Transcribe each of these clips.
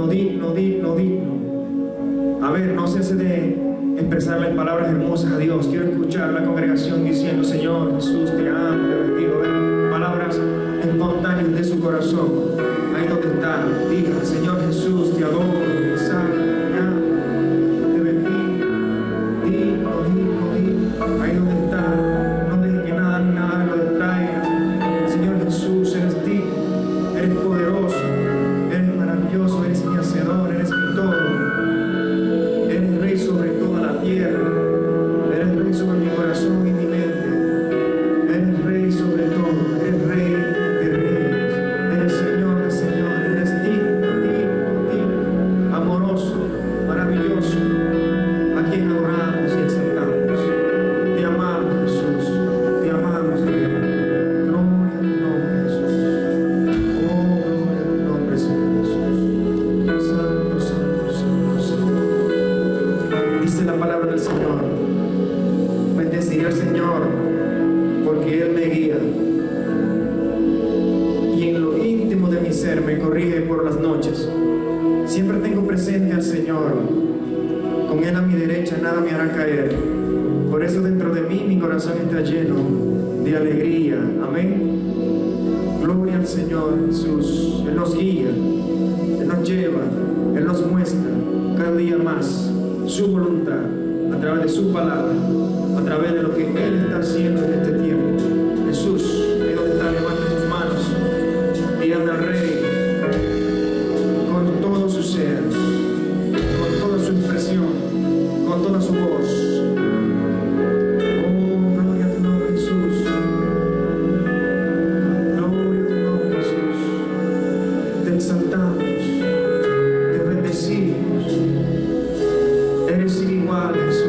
digno, digno, digno, digno. A ver, no cese de expresarle palabras hermosas a Dios. Quiero escuchar a la congregación diciendo: Señor Jesús, te amo, te bendigo. Palabras espontáneas de su corazón. Ahí donde está, diga: Señor Jesús, te adoro, te salvo, te amo, te bendigo. Digno, digno, digno. Ahí donde está, no deje que nada ni nada lo distraiga. Señor Jesús, eres digno, eres poderoso, eres maravilloso, eres mi hacedor, eres mi todo. Eres rey sobre toda la tierra, eres rey sobre mi corazón y mi mente, eres rey sobre todo, eres rey de reyes, eres Señor de señores, eres digno, digno, digno, amoroso, maravilloso, a quien adoramos y exaltamos. Te amamos, Jesús, te amamos, Dios. Gloria a tu nombre, Jesús. Oh, gloria a tu nombre, Señor Jesús. Santo, santo, santo, santo. Dice la palabra del Señor: bendeciré al Señor porque Él me guía, y en lo íntimo de mi ser me corrige por las noches. Siempre tengo presente al Señor, con Él a mi derecha nada me hará caer. Por eso dentro de mí mi corazón está lleno de alegría. Amén. Gloria al Señor Jesús. Él nos guía, Él nos lleva, Él nos muestra cada día más su voluntad a través de su palabra, a través de lo que Él está haciendo en este tiempo. Jesús, ahí donde está, levanta tus manos y anda al Rey con todo su ser, con toda su expresión, con toda su voz. Oh, gloria a tu nombre, Jesús. Gloria a tu nombre, Jesús. Te exaltamos, te bendecimos. Eres sin igual, Jesús.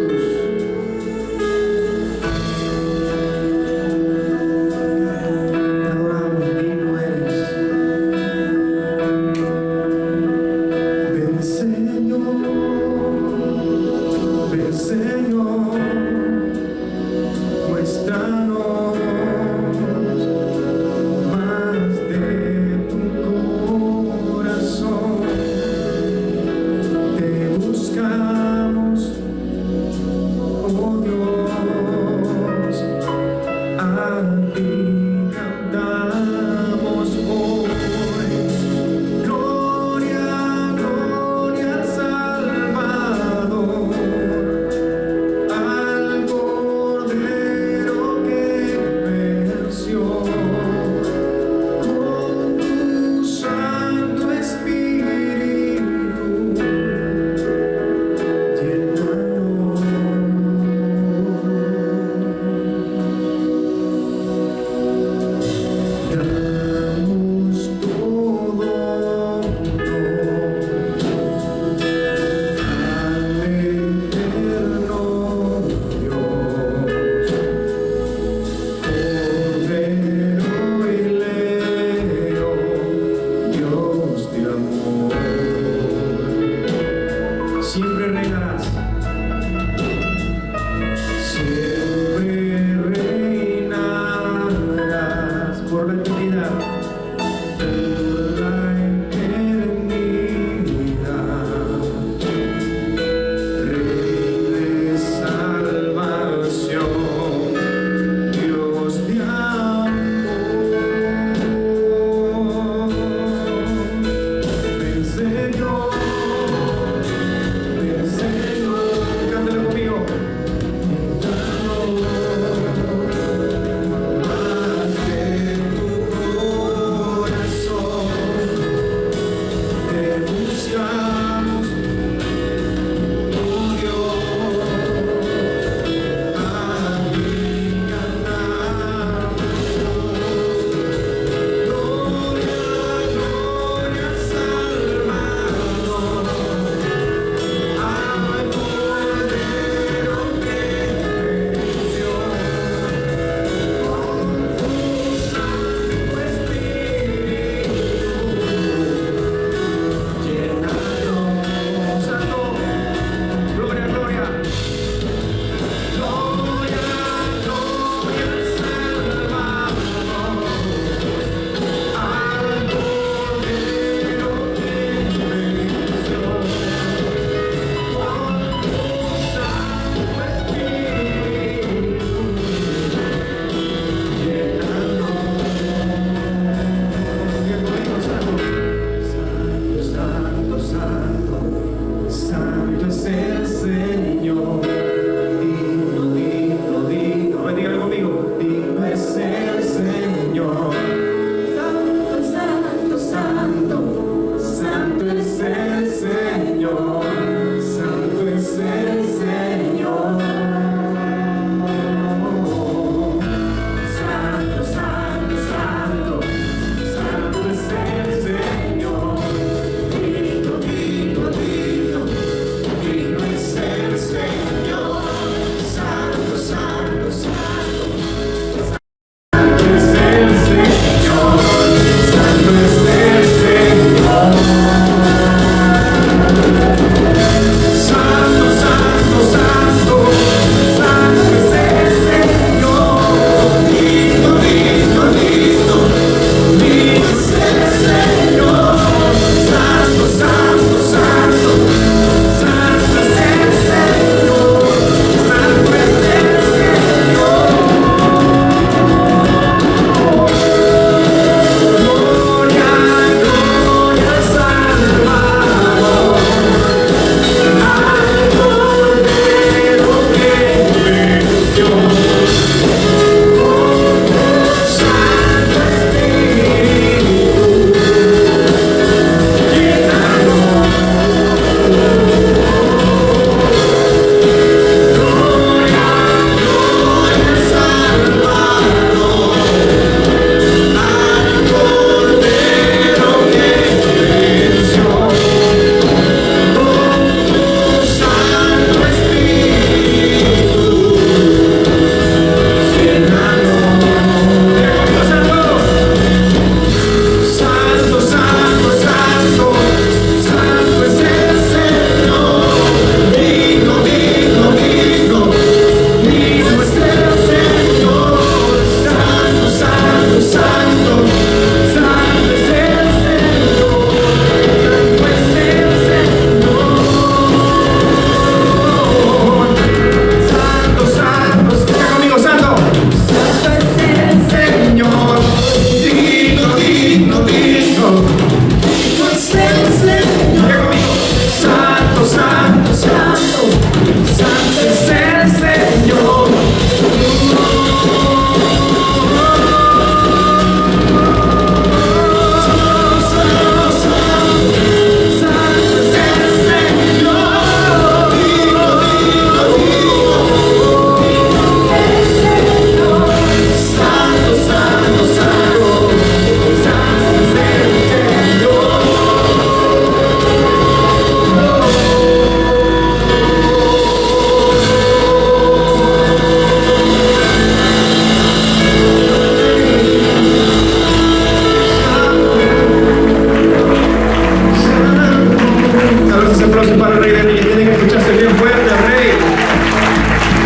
Ese aplauso para el Rey de Reyes. Tiene que escucharse bien fuerte al Rey.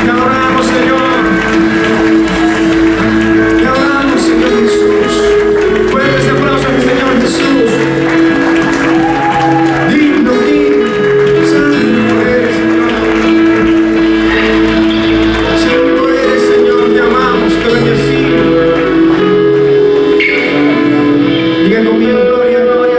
Te adoramos, Señor. Te adoramos, Señor Jesús. Fuerte ese aplauso al Señor Jesús. Digno, santo eres, Señor. Santo eres, Señor. Te amamos, te bendecimos. Diga conmigo, gloria, gloria.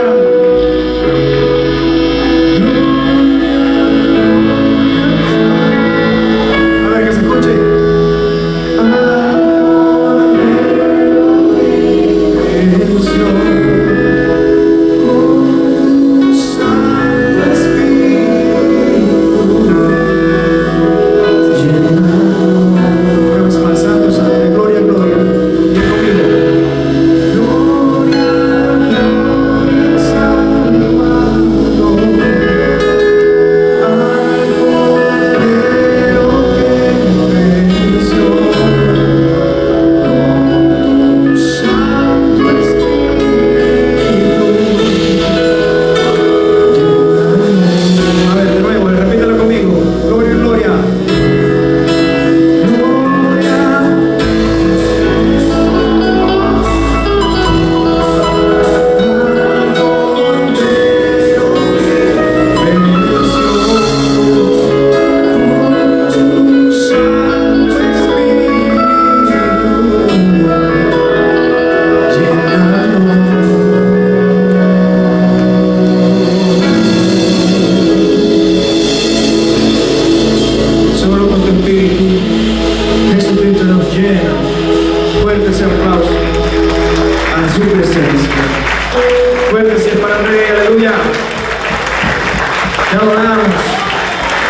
Te adoramos,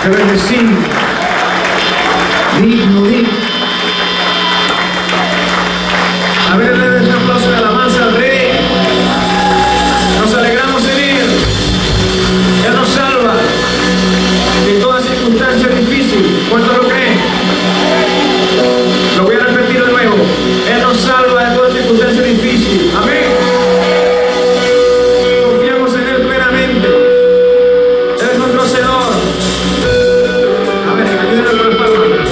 te bendecimos. Digno, digno. A ver, le den un aplauso de alabanza al Rey. Nos alegramos en Él. Él nos salva en toda circunstancia difícil. ¿Cuántos lo creen? Lo voy a repetir de nuevo. Él nos salva en toda circunstancia difícil. Amén. Confiamos en Él plenamente. Él es nuestro Hacedor. A ver, ayúdenme con las palmas.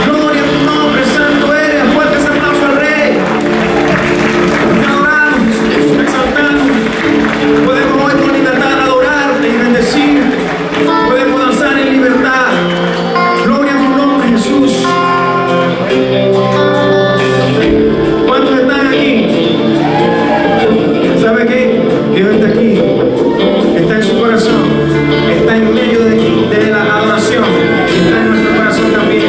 Gloria a tu nombre, santo eres. Fuerte ese aplauso al Rey. Te adoramos, Jesús, te exaltamos. Podemos hoy con libertad adorarte y bendecirte. Podemos danzar en libertad. Gloria a tu nombre, Jesús. ¿Cuántos están aquí? ¿Sabe qué? Dios está aquí. Está en su corazón. Está en medio de la adoración. Está en nuestro corazón también.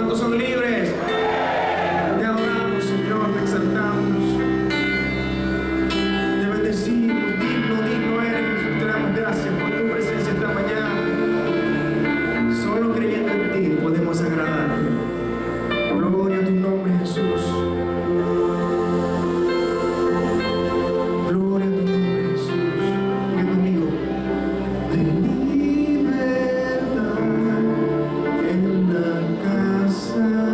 ¿Cuántos son libres? Te adoramos, Señor, te exaltamos. Te bendecimos, digno eres. Te damos gracias por tu presencia esta mañana. Solo creyendo en ti podemos agradarte. Gloria a tu nombre, Jesús. Gloria a tu nombre, Jesús. Diga conmigo. De libertad en la casa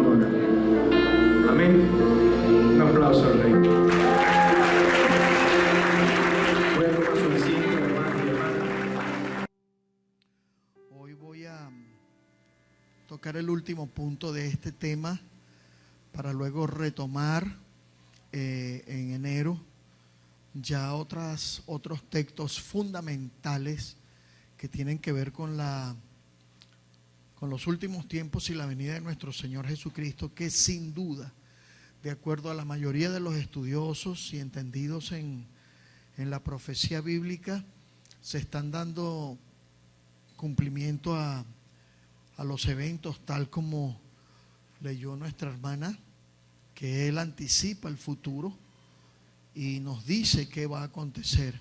Señor. Amén. Un aplauso al Rey. Voy a tomar su asiento, hermano y hermana. Hoy voy a tocar el último punto de este tema para luego retomar en enero ya otros textos fundamentales que tienen que ver con los últimos tiempos y la venida de nuestro Señor Jesucristo, que sin duda, de acuerdo a la mayoría de los estudiosos y entendidos en la profecía bíblica, se están dando cumplimiento a los eventos, tal como leyó nuestra hermana, que Él anticipa el futuro y nos dice qué va a acontecer,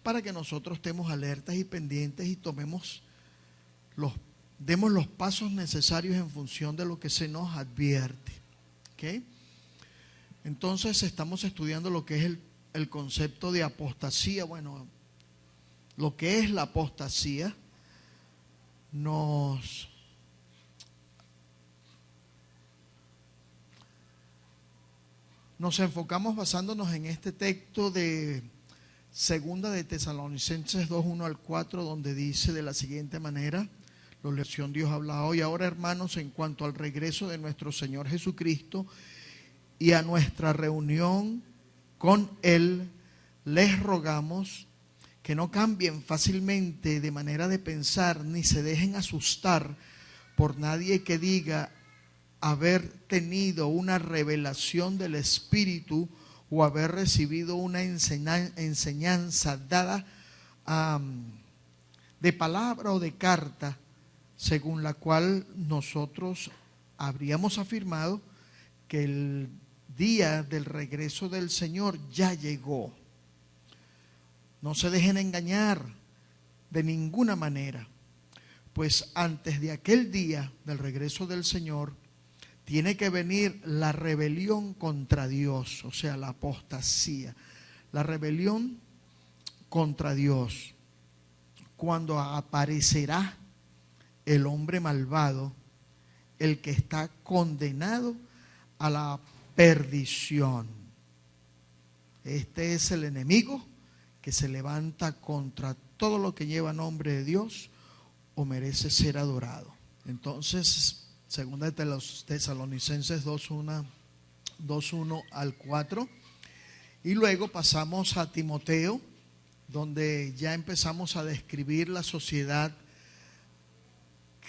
para que nosotros estemos alertas y pendientes y demos los pasos necesarios en función de lo que se nos advierte. ¿Okay? Entonces estamos estudiando lo que es el concepto de apostasía. Bueno, lo que es la apostasía nos enfocamos basándonos en este texto de Segunda de Tesalonicenses 2, 1 al 4, donde dice de la siguiente manera: la lección Dios habla hoy. Ahora, hermanos, en cuanto al regreso de nuestro Señor Jesucristo y a nuestra reunión con Él, les rogamos que no cambien fácilmente de manera de pensar, ni se dejen asustar por nadie que diga haber tenido una revelación del Espíritu o haber recibido una enseñanza dada de palabra o de carta, según la cual nosotros habríamos afirmado que el día del regreso del Señor ya llegó. No se dejen engañar de ninguna manera, pues antes de aquel día del regreso del Señor tiene que venir la rebelión contra Dios, o sea, la apostasía, la rebelión contra Dios, cuando aparecerá el hombre malvado, el que está condenado a la perdición. Este es el enemigo que se levanta contra todo lo que lleva nombre de Dios o merece ser adorado. Entonces, Segunda de los Tesalonicenses 2:1 al 4. Y luego pasamos a Timoteo, donde ya empezamos a describir la sociedad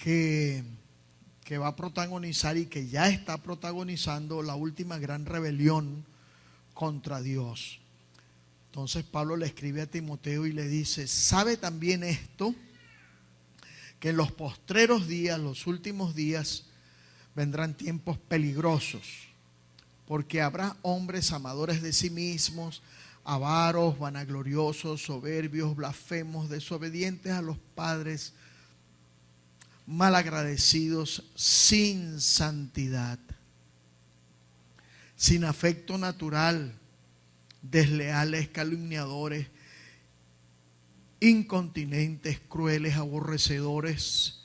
que va a protagonizar y que ya está protagonizando la última gran rebelión contra Dios. Entonces Pablo le escribe a Timoteo y le dice: sabe también esto, que en los postreros días, los últimos días, vendrán tiempos peligrosos, porque habrá hombres amadores de sí mismos, avaros, vanagloriosos, soberbios, blasfemos, desobedientes a los padres, malagradecidos, sin santidad, sin afecto natural, desleales, calumniadores, incontinentes, crueles, aborrecedores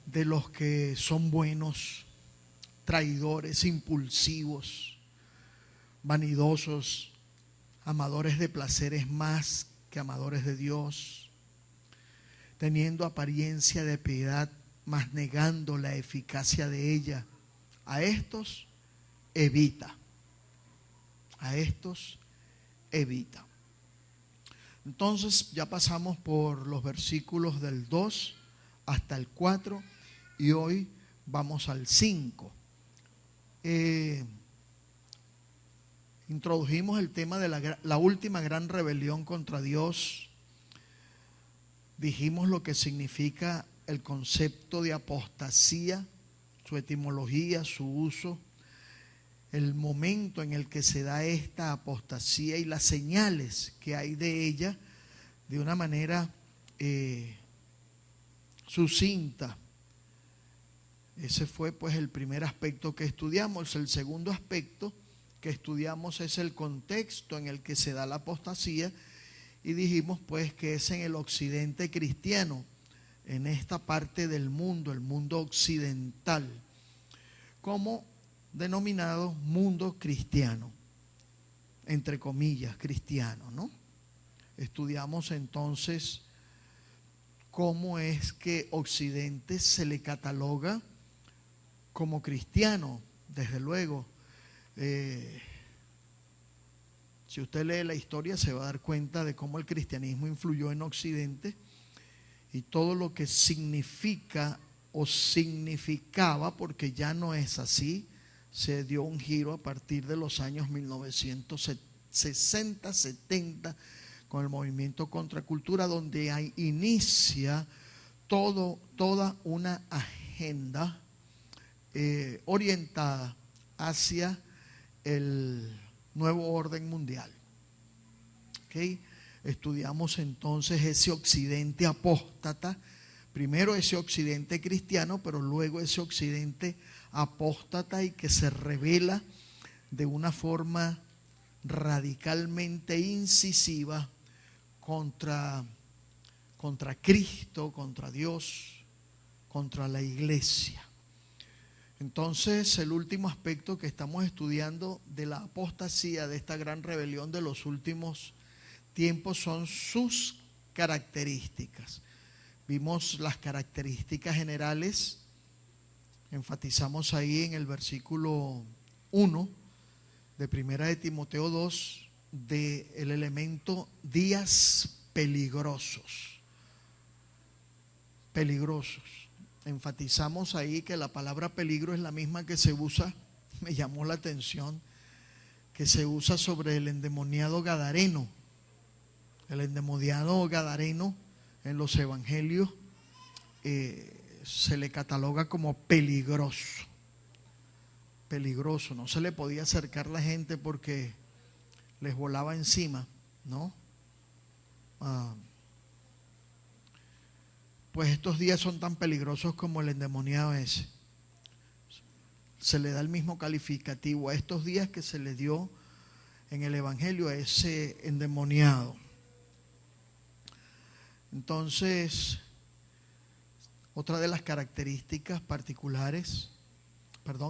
de los que son buenos, traidores, impulsivos, vanidosos, amadores de placeres más que amadores de Dios, teniendo apariencia de piedad, mas negando la eficacia de ella. A estos evita. A estos evita. Entonces ya pasamos por los versículos del 2 hasta el 4 y hoy vamos al 5. Introdujimos el tema de la última gran rebelión contra Dios. Dijimos lo que significa el concepto de apostasía, su etimología, su uso, el momento en el que se da esta apostasía y las señales que hay de ella de una manera sucinta. Ese fue pues el primer aspecto que estudiamos. El segundo aspecto que estudiamos es el contexto en el que se da la apostasía, y dijimos pues que es en el occidente cristiano, en esta parte del mundo, el mundo occidental, como denominado mundo cristiano, entre comillas, cristiano, ¿no? Estudiamos entonces cómo es que Occidente se le cataloga como cristiano. Desde luego, si usted lee la historia se va a dar cuenta de cómo el cristianismo influyó en Occidente y todo lo que significa o significaba, porque ya no es así, se dio un giro a partir de los años 1960, 70, con el movimiento Contracultura, donde inicia toda una agenda orientada hacia el nuevo orden mundial. ¿Okay? Estudiamos entonces ese occidente apóstata, primero ese occidente cristiano, pero luego ese occidente apóstata y que se revela de una forma radicalmente incisiva contra Cristo, contra Dios, contra la iglesia. Entonces, el último aspecto que estamos estudiando de la apostasía, de esta gran rebelión de los últimos tiempos, son sus características. Vimos las características generales, enfatizamos ahí en el versículo 1 de Primera de Timoteo 2, del elemento días peligrosos. Peligrosos. Enfatizamos ahí que la palabra peligro es la misma que se usa, me llamó la atención, que se usa sobre el endemoniado gadareno. El endemoniado gadareno en los evangelios se le cataloga como peligroso. Peligroso, no se le podía acercar la gente porque les volaba encima, ¿no? Pues estos días son tan peligrosos como el endemoniado ese. Se le da el mismo calificativo a estos días que se le dio en el evangelio a ese endemoniado. Entonces, otra de las características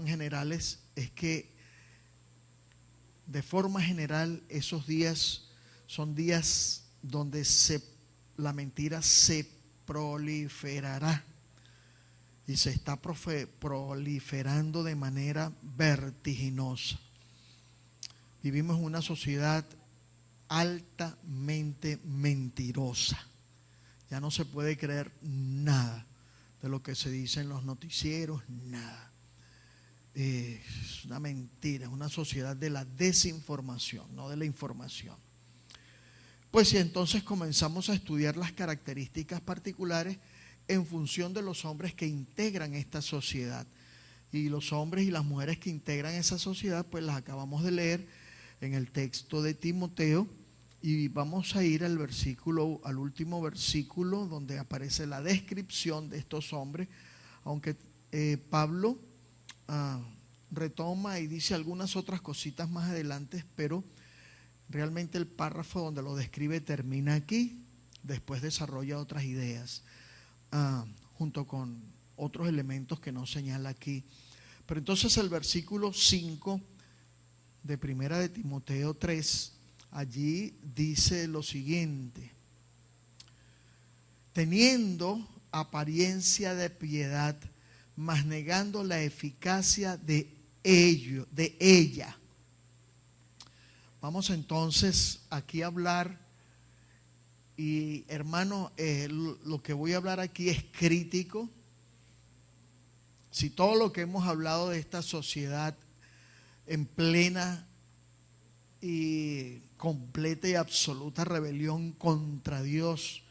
generales, es que de forma general esos días son días donde la mentira se proliferará y se está proliferando de manera vertiginosa. Vivimos en una sociedad altamente mentirosa. Ya no se puede creer nada de lo que se dice en los noticieros, nada. Es una mentira, es una sociedad de la desinformación, no de la información. Pues si entonces comenzamos a estudiar las características particulares en función de los hombres que integran esta sociedad. Y los hombres y las mujeres que integran esa sociedad, pues las acabamos de leer en el texto de Timoteo. Y vamos a ir al último versículo donde aparece la descripción de estos hombres, aunque Pablo retoma y dice algunas otras cositas más adelante, pero realmente el párrafo donde lo describe termina aquí, después desarrolla otras ideas junto con otros elementos que no señala aquí. Pero entonces el versículo 5 de Primera de Timoteo 3, allí dice lo siguiente: teniendo apariencia de piedad, mas negando la eficacia de ella. Vamos entonces aquí a hablar, y hermano, lo que voy a hablar aquí es crítico. Si todo lo que hemos hablado de esta sociedad en plena y completa y absoluta rebelión contra Dios,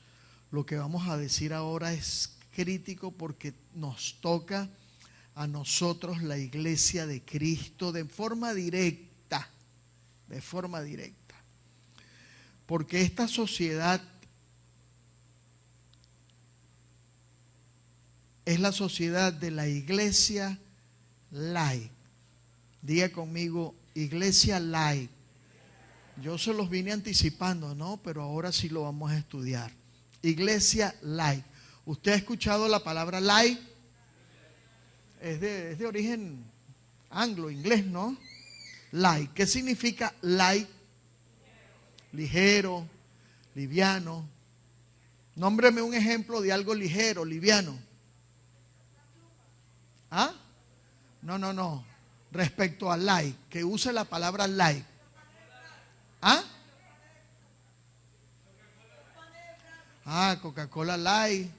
lo que vamos a decir ahora es crítico porque nos toca a nosotros, la iglesia de Cristo, de forma directa. Porque esta sociedad es la sociedad de la iglesia light. Diga conmigo, iglesia light. Yo se los vine anticipando, ¿no? Pero ahora sí lo vamos a estudiar. Iglesia light. ¿Usted ha escuchado la palabra light? Es de origen anglo, inglés, ¿no? Light. ¿Qué significa light? Ligero, liviano. Nómbreme un ejemplo de algo ligero, liviano. ¿Ah? No. Respecto a light, que use la palabra light. ¿Ah? Coca-Cola Light.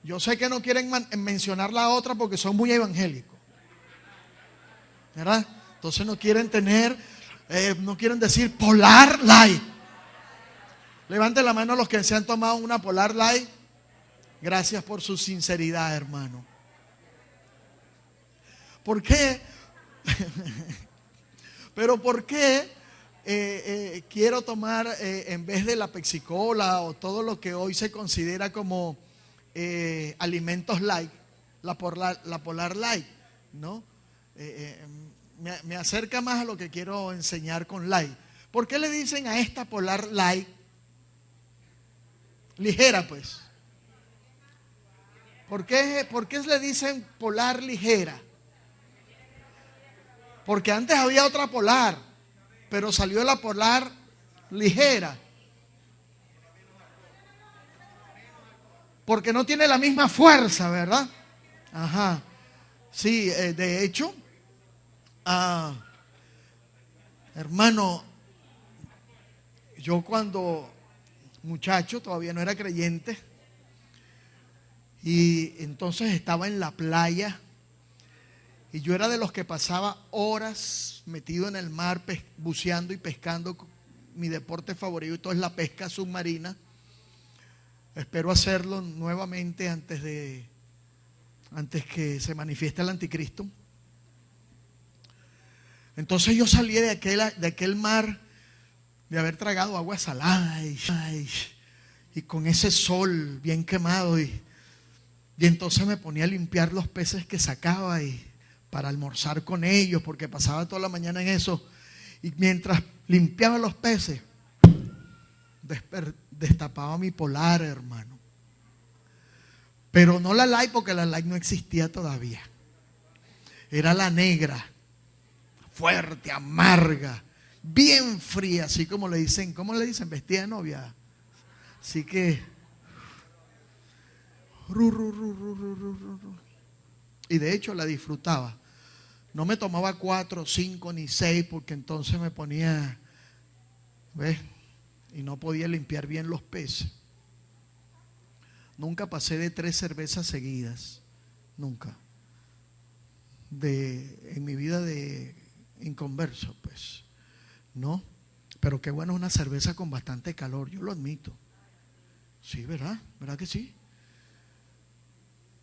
Yo sé que no quieren mencionar la otra porque son muy evangélicos, ¿verdad? Entonces no quieren no quieren decir Polar Light. Levanten la mano los que se han tomado una Polar Light. Gracias por su sinceridad, hermano. ¿Por qué? Pero ¿por qué quiero tomar en vez de la Pepsi Cola o todo lo que hoy se considera como alimentos light, la Polar Light, ¿no? Me acerca más a lo que quiero enseñar con light. ¿Por qué le dicen a esta Polar Light ligera, pues? ¿Por qué le dicen Polar ligera? Porque antes había otra Polar, pero salió la Polar ligera. Porque no tiene la misma fuerza, ¿verdad? Ajá. Sí, de hecho, hermano, yo cuando muchacho todavía no era creyente y entonces estaba en la playa y yo era de los que pasaba horas metido en el mar buceando y pescando. Mi deporte favorito es la pesca submarina. Espero hacerlo nuevamente antes que se manifieste el anticristo. Entonces yo salí de aquel mar, de haber tragado agua salada y con ese sol bien quemado y entonces me ponía a limpiar los peces que sacaba para almorzar con ellos, porque pasaba toda la mañana en eso. Y mientras limpiaba los peces, destapaba mi Polar, hermano. Pero no la Light, porque la Light no existía todavía. Era la negra, fuerte, amarga, bien fría, así como le dicen, ¿cómo le dicen? Vestida de novia. Así que y de hecho la disfrutaba. No me tomaba 4, 5 ni 6 porque entonces me ponía, ¿ves? Y no podía limpiar bien los peces. Nunca pasé de 3 cervezas seguidas. Nunca. En mi vida de inconverso, pues. No. Pero qué bueno una cerveza con bastante calor, yo lo admito. Sí, ¿verdad? ¿Verdad que sí?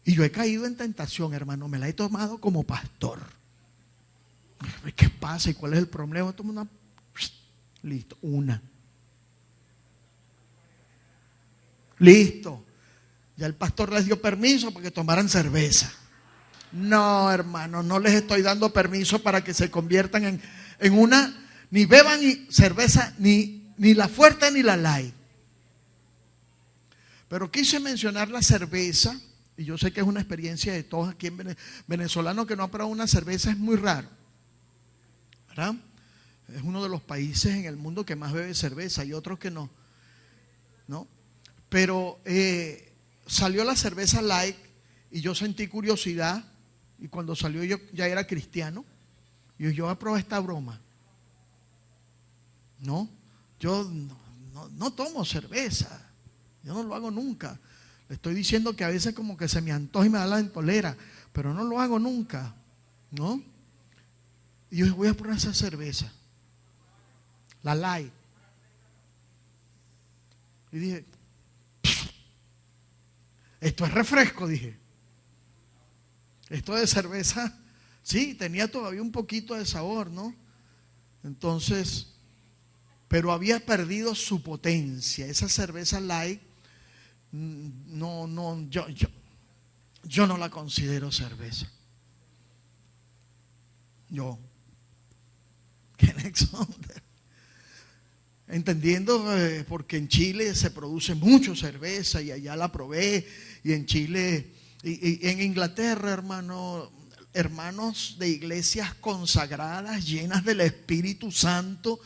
Y yo he caído en tentación, hermano. Me la he tomado como pastor. ¿Qué pasa? ¿Y cuál es el problema? Tomo una. Listo, una. Listo. Ya el pastor les dio permiso para que tomaran cerveza. No, hermano, no les estoy dando permiso para que se conviertan en una, ni beban cerveza, ni la fuerte ni la light. Pero quise mencionar la cerveza, y yo sé que es una experiencia de todos aquí en venezolano que no ha probado una cerveza, es muy raro, ¿verdad? Es uno de los países en el mundo que más bebe cerveza, y otros que no, ¿no? Pero salió la cerveza light y yo sentí curiosidad, y cuando salió yo ya era cristiano y yo voy a probar esta broma. No, yo no tomo cerveza, yo no lo hago nunca. Le estoy diciendo que a veces como que se me antoja y me da la entolera, pero no lo hago nunca, ¿no? Y yo voy a probar esa cerveza, la light. Y dije, esto es refresco, dije. Esto de cerveza, sí, tenía todavía un poquito de sabor, ¿no? Entonces, pero había perdido su potencia. Esa cerveza light, yo no la considero cerveza. Yo, Kenneth Saunders. Entendiendo porque en Chile se produce mucho cerveza y allá la probé, y en Chile y en Inglaterra, hermano, hermanos de iglesias consagradas, llenas del Espíritu Santo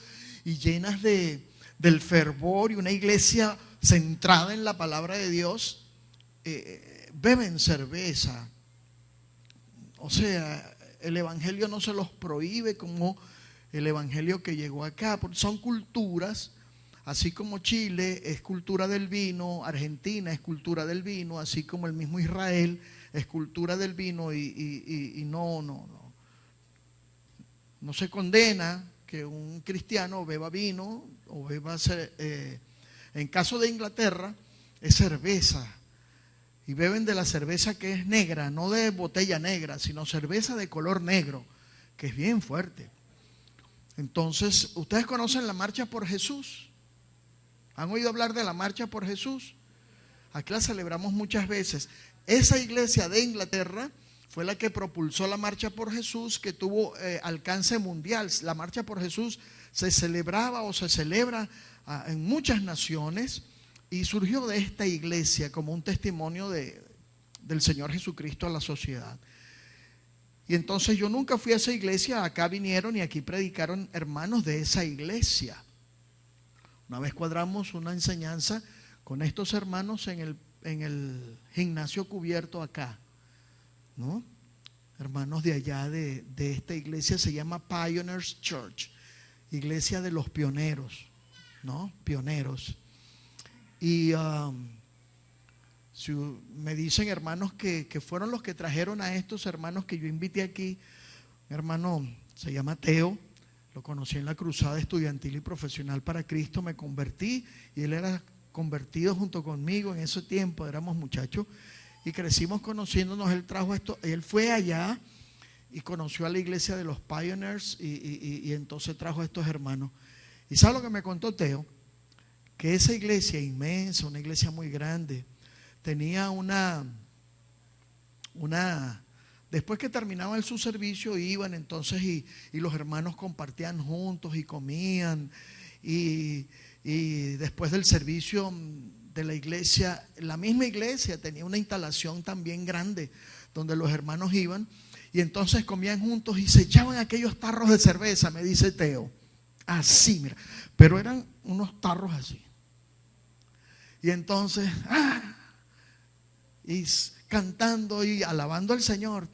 y llenas del fervor, y una iglesia centrada en la palabra de Dios, beben cerveza. O sea, el evangelio no se los prohíbe como el evangelio que llegó acá, porque son culturas, así como Chile es cultura del vino, Argentina es cultura del vino, así como el mismo Israel es cultura del vino, y no se condena que un cristiano beba vino o beba, en caso de Inglaterra, es cerveza. Y beben de la cerveza que es negra, no de botella negra, sino cerveza de color negro, que es bien fuerte. Entonces, ¿ustedes conocen la Marcha por Jesús? ¿Han oído hablar de la Marcha por Jesús? Aquí la celebramos muchas veces. Esa iglesia de Inglaterra fue la que propulsó la Marcha por Jesús, que tuvo alcance mundial. La Marcha por Jesús se celebraba o se celebra en muchas naciones, y surgió de esta iglesia como un testimonio del Señor Jesucristo a la sociedad. Y entonces yo nunca fui a esa iglesia, acá vinieron y aquí predicaron hermanos de esa iglesia. Una vez cuadramos una enseñanza con estos hermanos en el gimnasio cubierto acá, ¿no? Hermanos de allá de esta iglesia, se llama Pioneers Church, iglesia de los pioneros, ¿no? Pioneros. Y si me dicen hermanos que fueron los que trajeron a estos hermanos que yo invité aquí. Mi hermano se llama Teo, lo conocí en la cruzada estudiantil y profesional para Cristo, me convertí y él era convertido junto conmigo en ese tiempo, éramos muchachos y crecimos conociéndonos. Él trajo esto, él fue allá y conoció a la iglesia de los Pioneers y entonces trajo a estos hermanos. ¿Y sabe lo que me contó Teo? Que esa iglesia inmensa, una iglesia muy grande, tenía después que terminaban su servicio iban entonces y los hermanos compartían juntos y comían, y después del servicio de la iglesia, la misma iglesia tenía una instalación también grande donde los hermanos iban y entonces comían juntos y se echaban aquellos tarros de cerveza, me dice Teo, así, mira, pero eran unos tarros así. Y entonces, y cantando y alabando al Señor,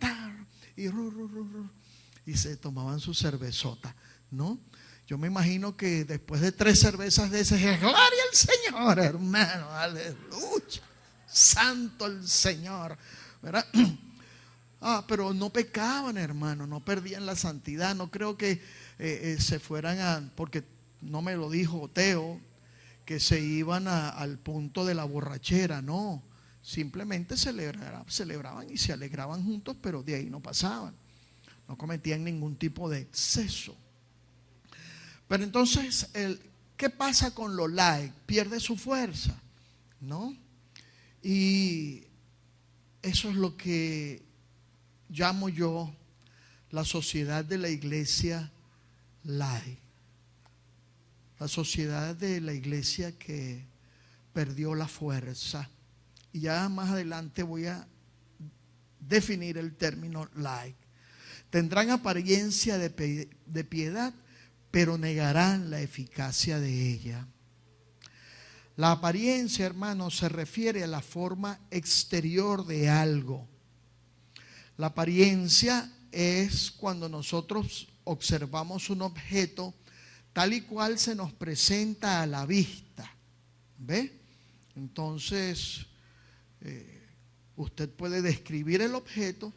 y se tomaban su cervezota, ¿no? Yo me imagino que después de 3 cervezas de esas, gloria al Señor, hermano, aleluya, santo el Señor, ¿verdad? Pero no pecaban, hermano, no perdían la santidad. No creo que se fueran porque no me lo dijo Teo, que se iban al punto de la borrachera, no. Simplemente celebraban y se alegraban juntos, pero de ahí no pasaban. No cometían ningún tipo de exceso. Pero entonces, ¿qué pasa con lo light? Pierde su fuerza, ¿no? Y eso es lo que llamo yo la sociedad de la iglesia light. La sociedad de la iglesia que perdió la fuerza. Y ya más adelante voy a definir el término light. Tendrán apariencia de piedad, pero negarán la eficacia de ella. La apariencia, hermanos, se refiere a la forma exterior de algo. La apariencia es cuando nosotros observamos un objeto tal y cual se nos presenta a la vista. ¿Ve? Entonces, usted puede describir el objeto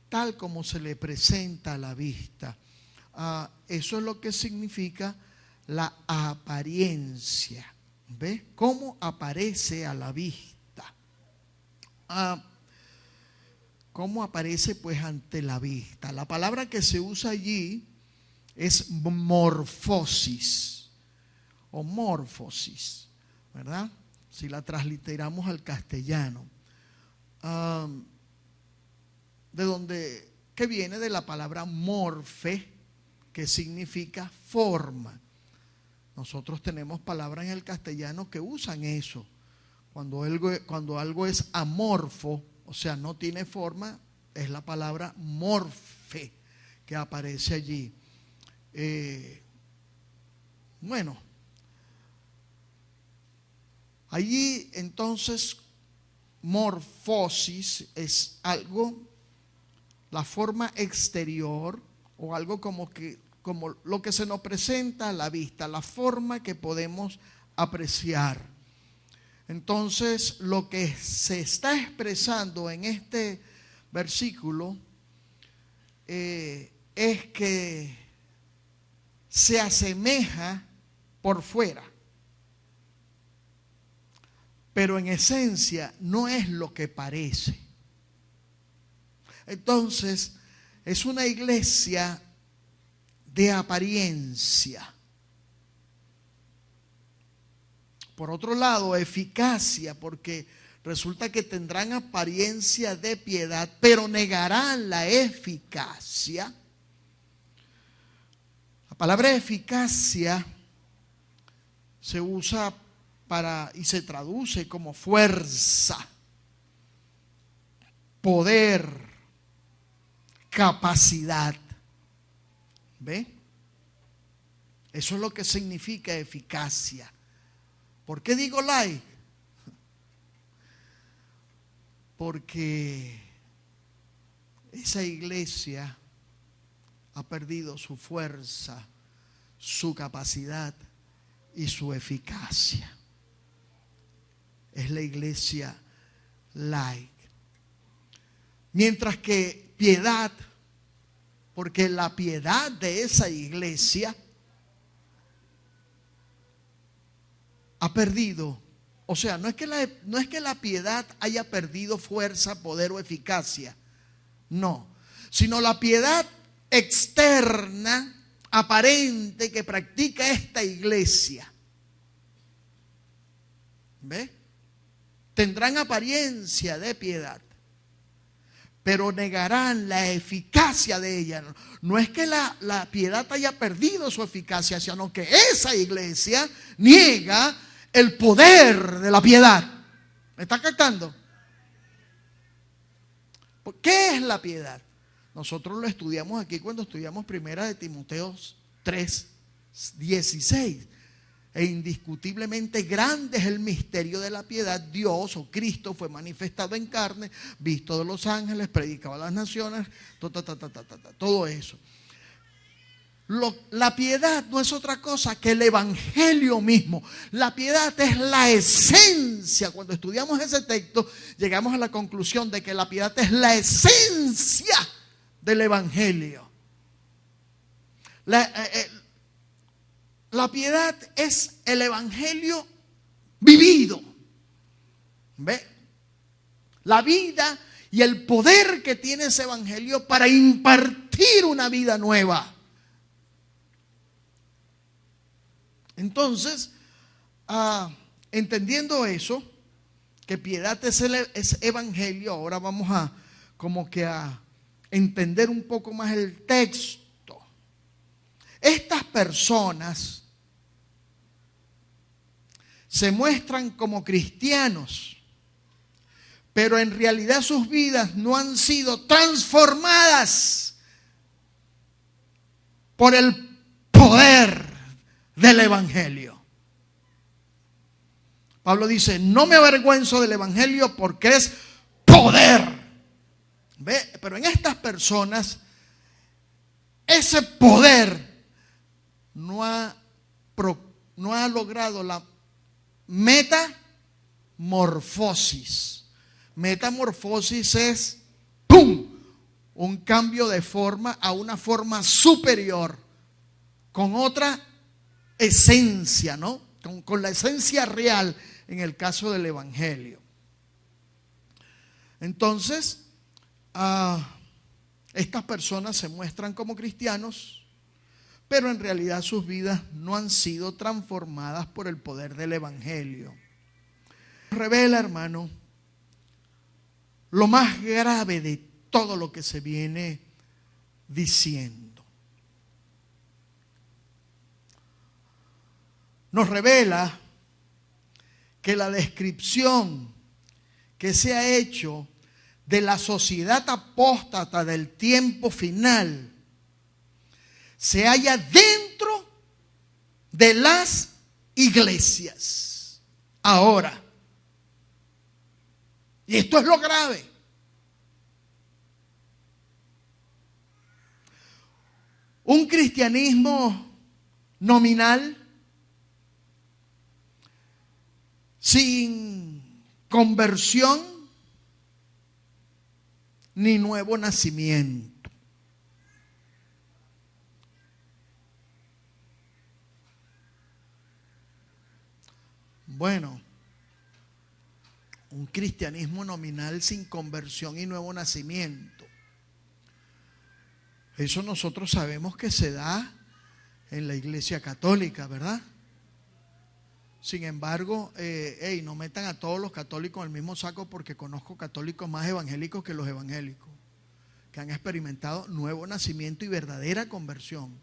tal como se le presenta a la vista. Eso es lo que significa la apariencia. ¿Ve? ¿Cómo aparece a la vista? ¿Cómo aparece pues ante la vista? La palabra que se usa allí es morfosis o morfosis, ¿verdad? Si la transliteramos al castellano, que viene de la palabra morfe, que significa forma. Nosotros tenemos palabras en el castellano que usan eso. Cuando algo es amorfo, o sea, no tiene forma, es la palabra morfe que aparece allí. Bueno, allí entonces morfosis es algo, la forma exterior o algo como lo que se nos presenta a la vista, la forma que podemos apreciar. Entonces, lo que se está expresando en este versículo es que se asemeja por fuera, pero en esencia no es lo que parece. Entonces, es una iglesia de apariencia. Por otro lado, eficacia, porque resulta que tendrán apariencia de piedad, pero negarán la eficacia. La palabra eficacia se usa y se traduce como fuerza, poder, capacidad. ¿Ve? Eso es lo que significa eficacia. ¿Por qué digo like? Porque esa iglesia ha perdido su fuerza, su capacidad y su eficacia. Es la iglesia like. Mientras que piedad, porque la piedad de esa iglesia ha perdido, o sea, no es que la piedad haya perdido fuerza, poder o eficacia, no, sino la piedad externa, aparente que practica esta iglesia. ¿Ve? Tendrán apariencia de piedad, pero negarán la eficacia de ella. No es que la piedad haya perdido su eficacia, sino que esa iglesia niega el poder de la piedad. ¿Me está captando? ¿Qué es la piedad? Nosotros lo estudiamos aquí cuando estudiamos primera de Timoteo 3:16. E indiscutiblemente grande es el misterio de la piedad. Dios o Cristo fue manifestado en carne, visto de los ángeles, predicado a las naciones, todo eso. La piedad no es otra cosa que el evangelio mismo. La piedad es la esencia. Cuando estudiamos ese texto, llegamos a la conclusión de que la piedad es la esencia del evangelio. La piedad es el evangelio vivido. ¿Ve? La vida y el poder que tiene ese evangelio para impartir una vida nueva. Entonces, entendiendo eso, que piedad es evangelio, ahora vamos a entender un poco más el texto. Estas personas se muestran como cristianos, pero en realidad sus vidas no han sido transformadas por el poder del evangelio. Pablo dice: no me avergüenzo del evangelio porque es poder. ¿Ve? Pero en estas personas ese poder no ha logrado la metamorfosis. Metamorfosis es ¡pum! Un cambio de forma a una forma superior, con otra esencia, ¿no? Con la esencia real en el caso del evangelio. Entonces, estas personas se muestran como cristianos, pero en realidad sus vidas no han sido transformadas por el poder del evangelio. Revela, hermano, lo más grave de todo lo que se viene diciendo. Nos revela que la descripción que se ha hecho de la sociedad apóstata del tiempo final se halla dentro de las iglesias. Ahora, y esto es lo grave, un cristianismo nominal, sin conversión ni nuevo nacimiento. Bueno, un cristianismo nominal sin conversión y nuevo nacimiento. Eso nosotros sabemos que se da en la Iglesia Católica, ¿verdad? Sin embargo, no metan a todos los católicos en el mismo saco, porque conozco católicos más evangélicos que los evangélicos, que han experimentado nuevo nacimiento y verdadera conversión.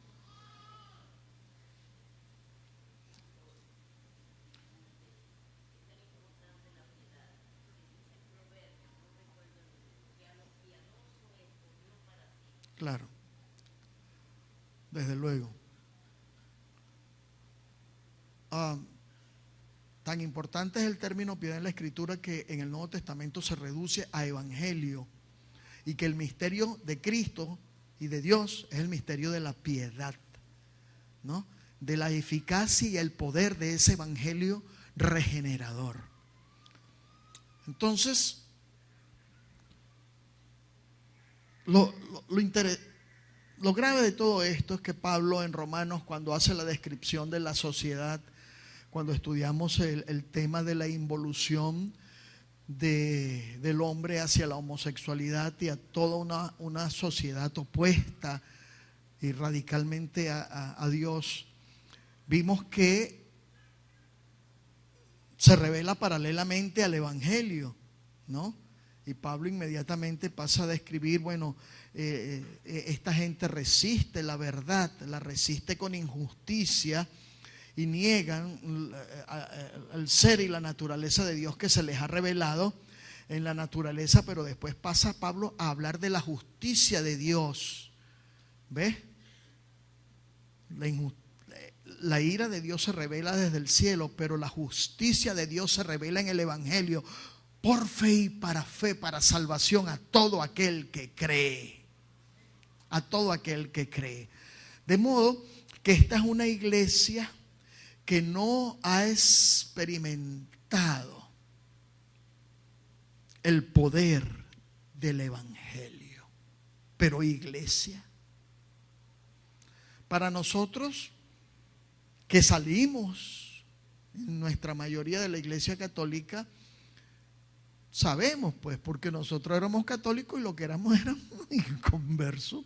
Claro, desde luego. Tan importante es el término piedad en la Escritura que en el Nuevo Testamento se reduce a evangelio, y que el misterio de Cristo y de Dios es el misterio de la piedad, ¿no? De la eficacia y el poder de ese evangelio regenerador. Entonces, lo grave de todo esto es que Pablo en Romanos, cuando hace la descripción de la sociedad, cuando estudiamos el tema de la involución del hombre hacia la homosexualidad y a toda una sociedad opuesta y radicalmente a Dios, vimos que se revela paralelamente al Evangelio, ¿no? Y Pablo inmediatamente pasa a describir, bueno, esta gente resiste la verdad, la resiste con injusticia y niegan el ser y la naturaleza de Dios que se les ha revelado en la naturaleza, pero después pasa Pablo a hablar de la justicia de Dios. ¿Ves? La ira de Dios se revela desde el cielo, pero la justicia de Dios se revela en el Evangelio, por fe y para fe, para salvación a todo aquel que cree. A todo aquel que cree. De modo que esta es una iglesia que no ha experimentado el poder del Evangelio. Pero iglesia, para nosotros que salimos, en nuestra mayoría de la Iglesia Católica, sabemos pues, porque nosotros éramos católicos y lo que éramos inconversos.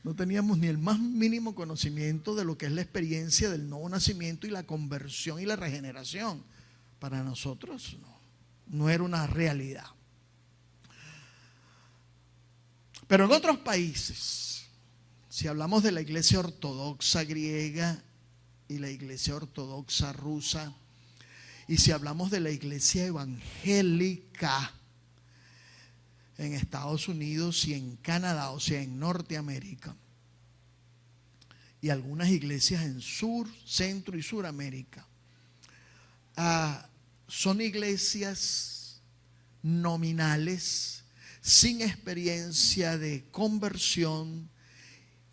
No teníamos ni el más mínimo conocimiento de lo que es la experiencia del nuevo nacimiento y la conversión y la regeneración. Para nosotros no era una realidad. Pero en otros países, si hablamos de la iglesia ortodoxa griega y la iglesia ortodoxa rusa, y si hablamos de la iglesia evangélica en Estados Unidos y en Canadá, o sea, en Norteamérica, y algunas iglesias en Sur, Centro y Suramérica, son iglesias nominales, sin experiencia de conversión,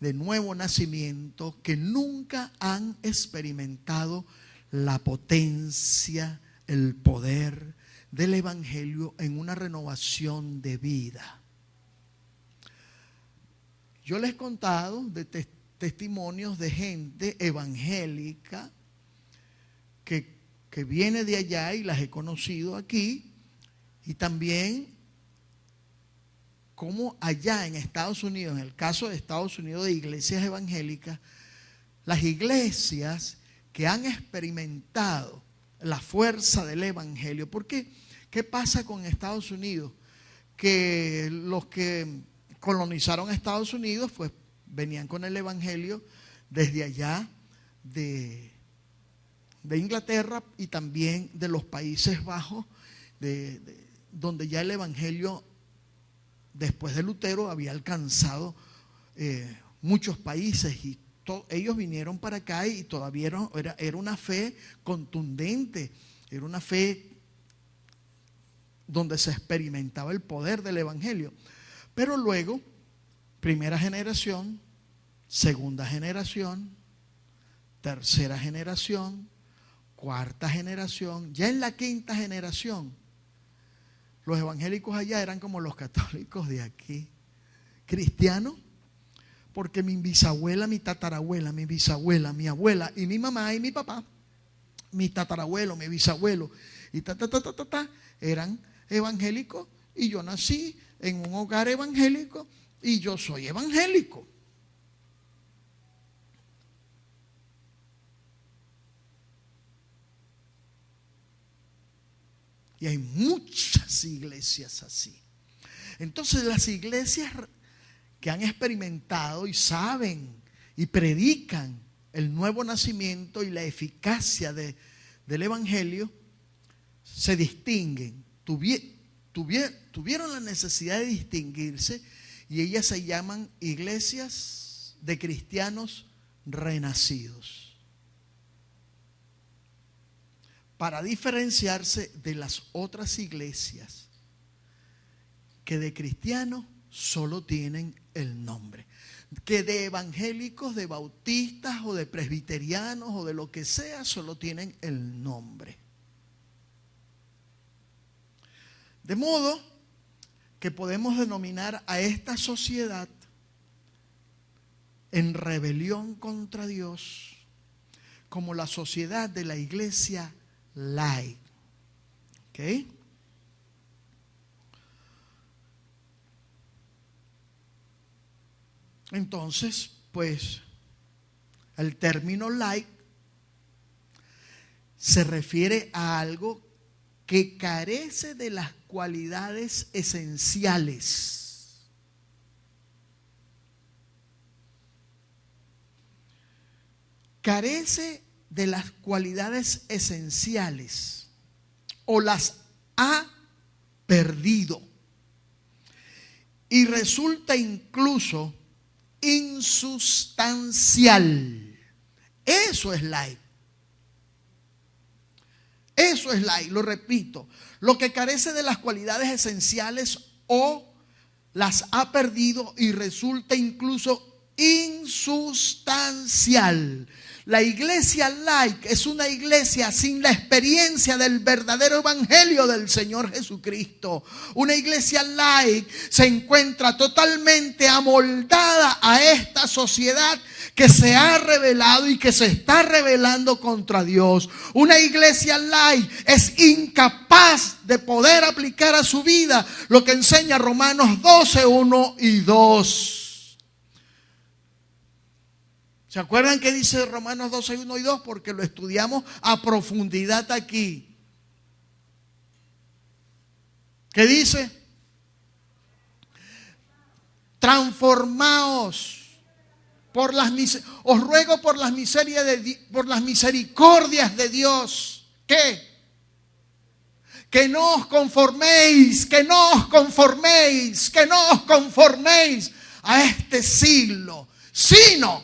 de nuevo nacimiento, que nunca han experimentado la potencia, el poder del Evangelio en una renovación de vida. Yo les he contado de testimonios de gente evangélica que viene de allá y las he conocido aquí, y también como allá en Estados Unidos, en el caso de Estados Unidos de iglesias evangélicas, las iglesias que han experimentado la fuerza del Evangelio. Porque, ¿qué pasa con Estados Unidos? Que los que colonizaron Estados Unidos, pues venían con el Evangelio desde allá de Inglaterra y también de los Países Bajos, donde ya el Evangelio después de Lutero había alcanzado muchos países y ellos vinieron para acá y todavía era una fe contundente, era una fe donde se experimentaba el poder del evangelio. Pero luego, primera generación, segunda generación, tercera generación, cuarta generación, ya en la quinta generación, los evangélicos allá eran como los católicos de aquí, cristianos, porque mi bisabuela, mi tatarabuela, mi bisabuela, mi abuela y mi mamá y mi papá, mi tatarabuelo, mi bisabuelo y eran evangélicos, y yo nací en un hogar evangélico y yo soy evangélico. Y hay muchas iglesias así. Entonces las iglesias que han experimentado y saben y predican el nuevo nacimiento y la eficacia del evangelio se distinguen. Tuvieron la necesidad de distinguirse, y ellas se llaman iglesias de cristianos renacidos, para diferenciarse de las otras iglesias que de cristianos solo tienen el nombre, que de evangélicos, de bautistas o de presbiterianos o de lo que sea, solo tienen el nombre. De modo que podemos denominar a esta sociedad en rebelión contra Dios como la sociedad de la iglesia light. ¿Ok? Entonces, pues, el término light se refiere a algo que carece de las cualidades esenciales. Carece de las cualidades esenciales o las ha perdido y resulta incluso insustancial. Eso es light. Eso es light, lo repito. Lo que carece de las cualidades esenciales o las ha perdido y resulta incluso insustancial. La iglesia light es una iglesia sin la experiencia del verdadero evangelio del Señor Jesucristo. Una iglesia light se encuentra totalmente amoldada a esta sociedad que se ha revelado y que se está rebelando contra Dios. Una iglesia light es incapaz de poder aplicar a su vida lo que enseña Romanos 12, 1 y 2. ¿Se acuerdan qué dice Romanos 12, 1 y 2? Porque lo estudiamos a profundidad aquí. ¿Qué dice? Transformaos. Os ruego por las misericordias de Dios. ¿Qué? Que no os conforméis a este siglo, sino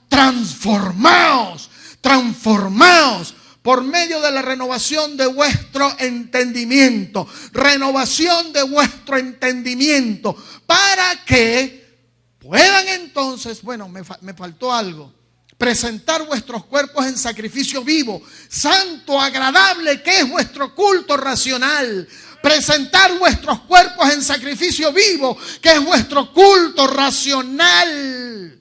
transformaos por medio de la renovación de vuestro entendimiento. Renovación de vuestro entendimiento, para que puedan entonces, me faltó algo, presentar vuestros cuerpos en sacrificio vivo, santo, agradable, que es vuestro culto racional. Presentar vuestros cuerpos en sacrificio vivo, que es vuestro culto racional.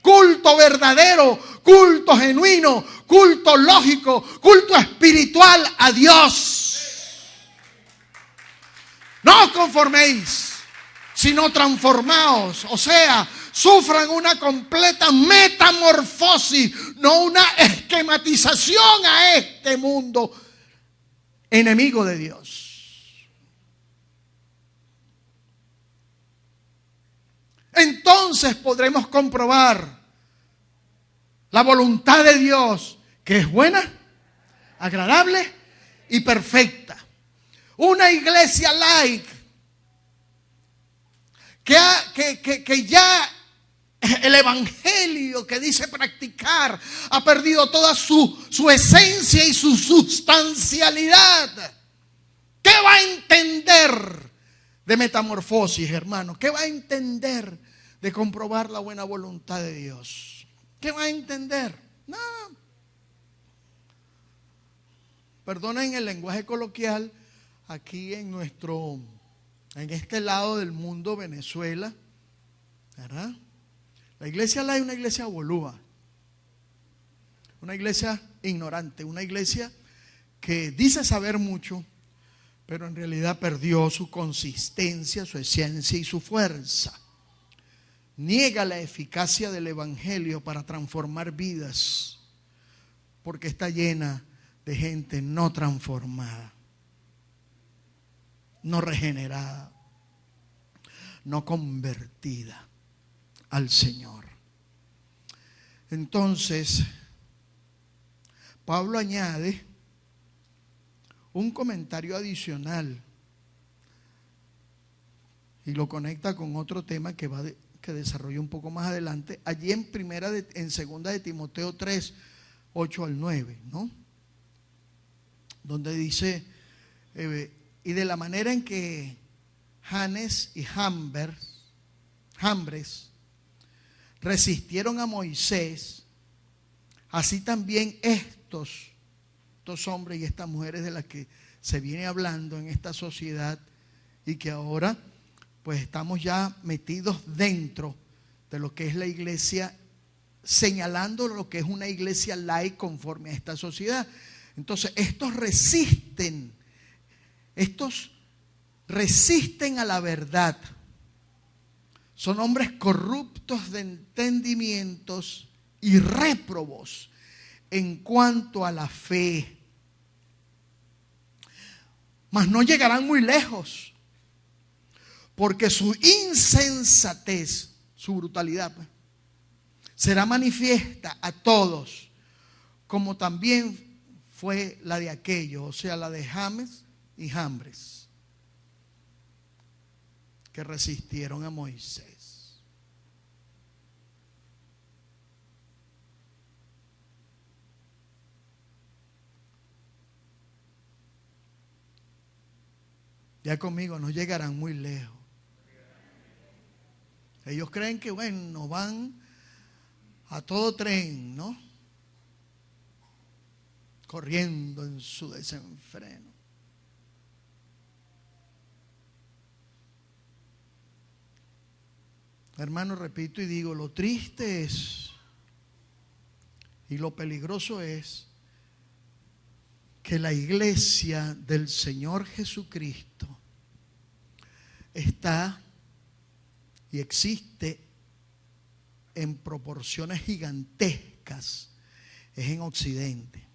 Culto verdadero, culto genuino, culto lógico, culto espiritual a Dios. No os conforméis, sino transformaos. O sea, sufran una completa metamorfosis, no una esquematización a este mundo enemigo de Dios. Entonces podremos comprobar la voluntad de Dios, que es buena, agradable y perfecta. Una iglesia light que ya el evangelio que dice practicar ha perdido toda su esencia y su sustancialidad. ¿Qué va a entender de metamorfosis, hermano? ¿Qué va a entender de comprobar la buena voluntad de Dios? ¿Qué va a entender? Nada. Perdonen el lenguaje coloquial, aquí en este lado del mundo, Venezuela, ¿verdad? La iglesia es una iglesia bolúa, una iglesia ignorante, una iglesia que dice saber mucho, pero en realidad perdió su consistencia, su esencia y su fuerza. Niega la eficacia del evangelio para transformar vidas, porque está llena de gente no transformada, no regenerada, no convertida al Señor. Entonces, Pablo añade un comentario adicional y lo conecta con otro tema que desarrolla un poco más adelante, allí en segunda de Timoteo 3, 8 al 9, ¿no? Donde dice, y de la manera en que Janes y Jambres resistieron a Moisés, así también estos hombres y estas mujeres de las que se viene hablando en esta sociedad y que ahora pues estamos ya metidos dentro de lo que es la iglesia, señalando lo que es una iglesia laica conforme a esta sociedad. Entonces estos resisten a la verdad. Son hombres corruptos de entendimientos y réprobos en cuanto a la fe. Mas no llegarán muy lejos, porque su insensatez, su brutalidad, será manifiesta a todos, como también fue la de aquellos, o sea, la de James y Jambres, que resistieron a Moisés. Ya conmigo, no llegarán muy lejos. Ellos creen que, bueno, van a todo tren, ¿no? Corriendo en su desenfreno. Hermano, repito y digo, lo triste es y lo peligroso es que la iglesia del Señor Jesucristo está y existe en proporciones gigantescas, es en Occidente.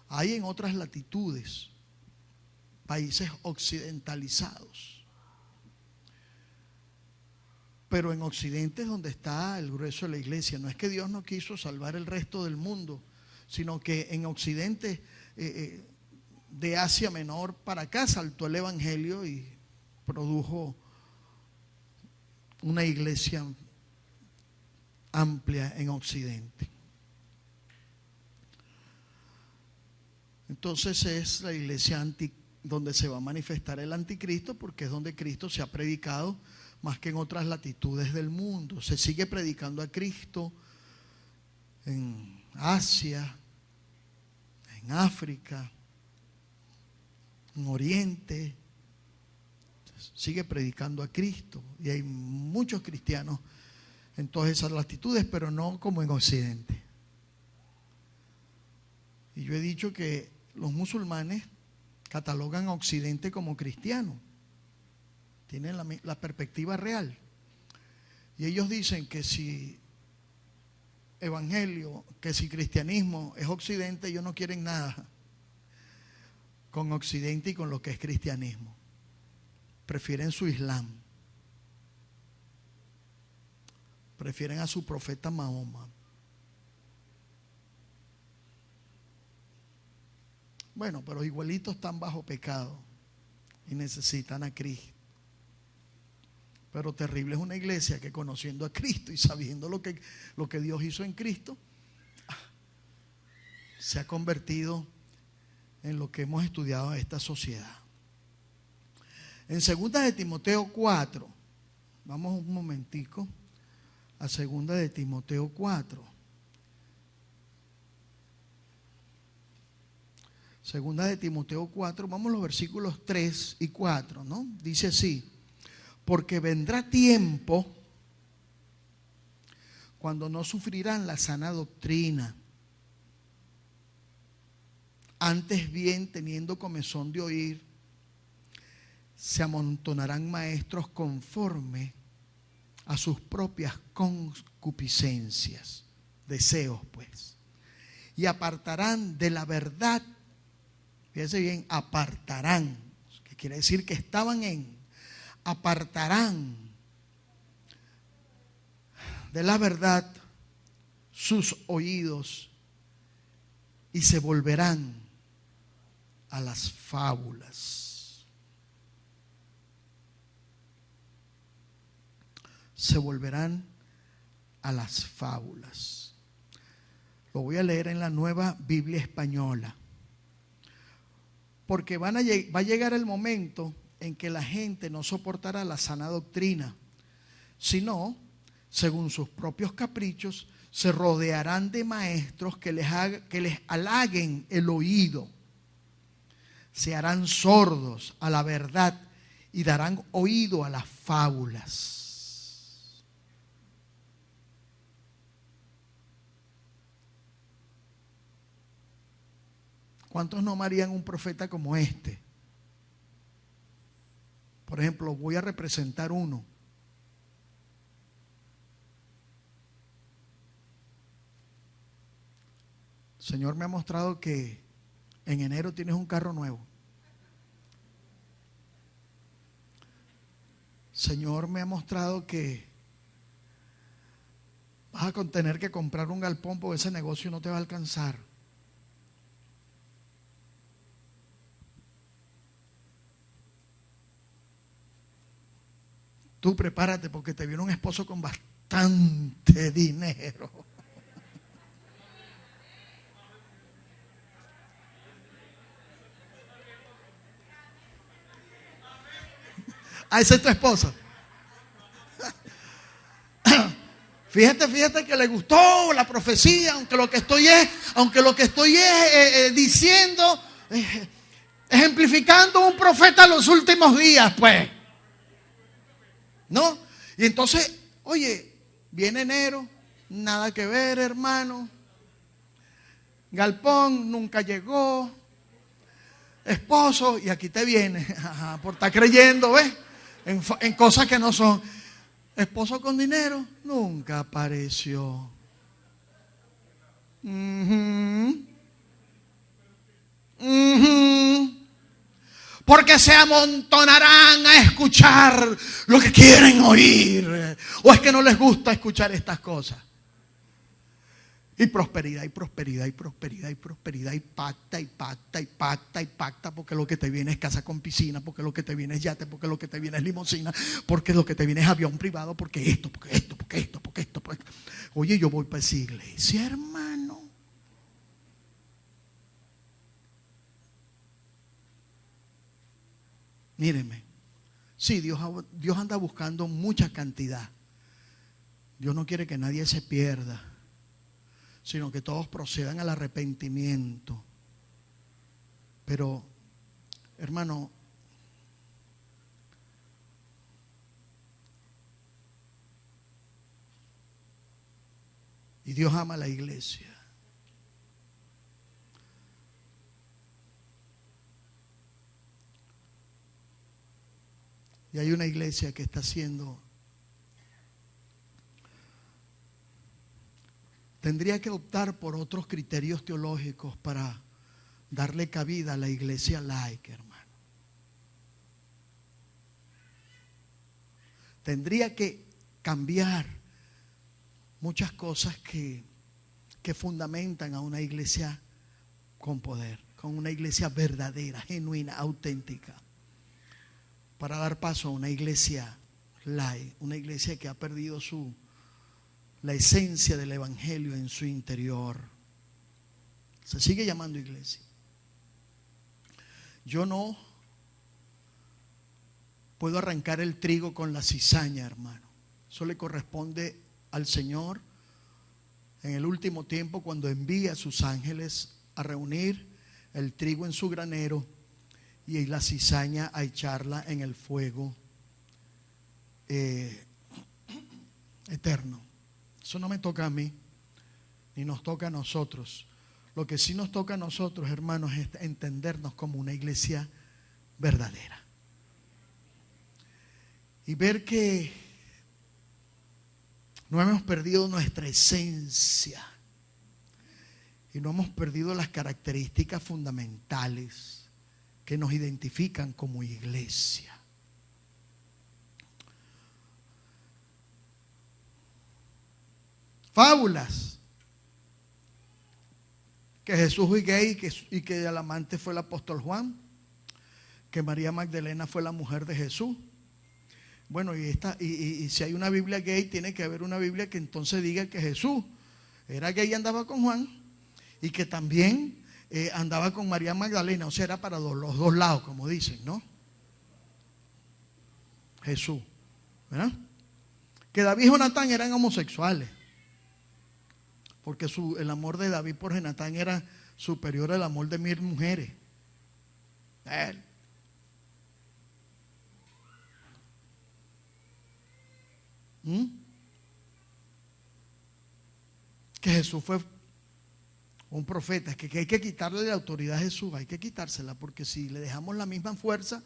Hay en otras latitudes, países occidentalizados, pero en Occidente es donde está el grueso de la iglesia. No es que Dios no quiso salvar el resto del mundo, sino que en Occidente, de Asia Menor para acá, saltó el evangelio y produjo una iglesia amplia en Occidente. Entonces es la iglesia donde se va a manifestar el anticristo, porque es donde Cristo se ha predicado más que en otras latitudes del mundo. Se sigue predicando a Cristo en Asia, en África, en Oriente. Sigue predicando a Cristo y hay muchos cristianos en todas esas latitudes, pero no como en Occidente. Y yo he dicho que los musulmanes catalogan a Occidente como cristiano, tienen la perspectiva real, y ellos dicen que si evangelio, que si cristianismo es Occidente, ellos no quieren nada con Occidente y con lo que es cristianismo. Prefieren su Islam, prefieren a su profeta Mahoma. Bueno, pero igualitos están bajo pecado y necesitan a Cristo. Pero terrible es una iglesia que, conociendo a Cristo y sabiendo lo que Dios hizo en Cristo, se ha convertido en lo que hemos estudiado en esta sociedad. En 2 de Timoteo 4, vamos un momentico a 2 de Timoteo 4. 2 de Timoteo 4, vamos a los versículos 3 y 4, ¿no? Dice así: porque vendrá tiempo cuando no sufrirán la sana doctrina, antes bien, teniendo comezón de oír, se amontonarán maestros conforme a sus propias concupiscencias, deseos pues, y apartarán de la verdad. Fíjense bien, apartarán, que quiere decir que apartarán de la verdad sus oídos y se volverán a las fábulas. Se volverán a las fábulas. Lo voy a leer en la Nueva Biblia Española. Porque va a llegar el momento en que la gente no soportará la sana doctrina, sino, según sus propios caprichos, se rodearán de maestros que les halaguen el oído. Se harán sordos a la verdad y darán oído a las fábulas. ¿Cuántos no amarían un profeta como este? Por ejemplo, voy a representar uno. El Señor me ha mostrado que en enero tienes un carro nuevo. El Señor me ha mostrado que vas a tener que comprar un galpón porque ese negocio no te va a alcanzar. Tú prepárate porque te viene un esposo con bastante dinero. Ah, esa es tu esposa. Fíjate que le gustó la profecía, aunque lo que estoy diciendo, ejemplificando un profeta en los últimos días, pues. ¿No? Y entonces, oye, viene enero, nada que ver, hermano. Galpón nunca llegó. Esposo, y aquí te viene, por estar creyendo, ¿ves? En cosas que no son. Esposo con dinero nunca apareció. Porque se amontonarán a escuchar lo que quieren oír. O es que no les gusta escuchar estas cosas. Y prosperidad, y prosperidad, y prosperidad, y prosperidad, y pacta, y pacta, y pacta, y pacta, porque lo que te viene es casa con piscina, porque lo que te viene es yate, porque lo que te viene es limusina, porque lo que te viene es avión privado, porque esto. Oye, yo voy para esa iglesia, hermano. Míreme, sí, Dios anda buscando mucha cantidad. Dios no quiere que nadie se pierda, sino que todos procedan al arrepentimiento. Pero, hermano, y Dios ama a la iglesia. Y hay una iglesia que está haciendo, tendría que optar por otros criterios teológicos para darle cabida a la iglesia laica, hermano. Tendría que cambiar muchas cosas que fundamentan a una iglesia con poder, con una iglesia verdadera, genuina, auténtica, para dar paso a una iglesia light, una iglesia que ha perdido la esencia del evangelio en su interior. Se sigue llamando iglesia. Yo no puedo arrancar el trigo con la cizaña, hermano. Eso le corresponde al Señor en el último tiempo, cuando envía a sus ángeles a reunir el trigo en su granero y la cizaña a echarla en el fuego eterno. Eso no me toca a mí, ni nos toca a nosotros. Lo que sí nos toca a nosotros, hermanos, es entendernos como una iglesia verdadera. Y ver que no hemos perdido nuestra esencia y no hemos perdido las características fundamentales que nos identifican como iglesia. Fábulas. Que Jesús fue gay y que el amante fue el apóstol Juan. Que María Magdalena fue la mujer de Jesús. Bueno, y si hay una Biblia gay, tiene que haber una Biblia que entonces diga que Jesús era gay y andaba con Juan, y que también andaba con María Magdalena. O sea, era para los dos lados, como dicen, ¿no? Jesús, ¿verdad? Que David y Jonatán eran homosexuales, porque el amor de David por Jonatán era superior al amor de 1000 mujeres. Que Jesús fue un profeta. Que hay que quitarle la autoridad a Jesús, hay que quitársela, porque si le dejamos la misma fuerza,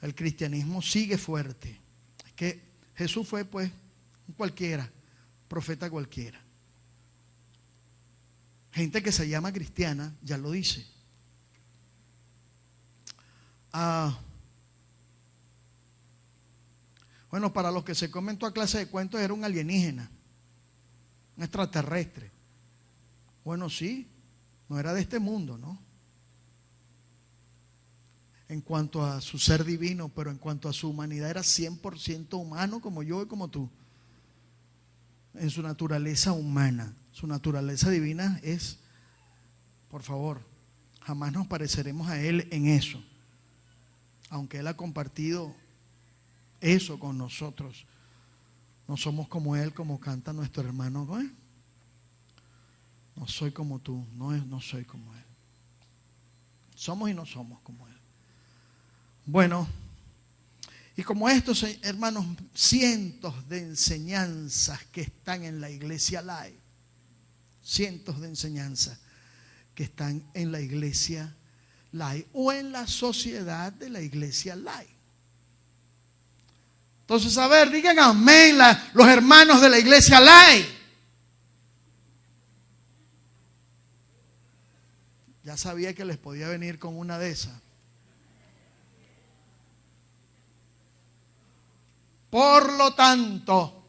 el cristianismo sigue fuerte. Es que Jesús fue pues cualquiera, profeta cualquiera. Gente que se llama cristiana ya lo dice. Bueno, para los que se comen toda clase de cuentos, era un alienígena, un extraterrestre. Bueno, sí, no era de este mundo, ¿no? En cuanto a su ser divino, pero en cuanto a su humanidad era 100% humano, como yo y como tú. En su naturaleza humana. Su naturaleza divina es, por favor, jamás nos pareceremos a Él en eso. Aunque Él ha compartido eso con nosotros, no somos como Él, como canta nuestro hermano. No soy como tú, no soy como Él. Somos y no somos como Él. Bueno, y como estos, hermanos, cientos de enseñanzas que están en la iglesia Light, cientos de enseñanzas que están en la iglesia Light o en la sociedad de la iglesia Light. Entonces, a ver, digan amén los hermanos de la iglesia Light. Ya sabía que les podía venir con una de esas. Por lo tanto,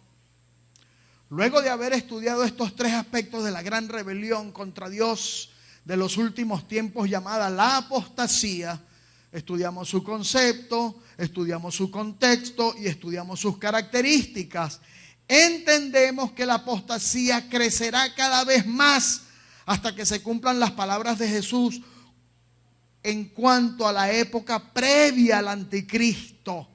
luego de haber estudiado estos 3 aspectos de la gran rebelión contra Dios de los últimos tiempos, llamada la apostasía, estudiamos su concepto, estudiamos su contexto y estudiamos sus características. Entendemos que la apostasía crecerá cada vez más hasta que se cumplan las palabras de Jesús en cuanto a la época previa al anticristo.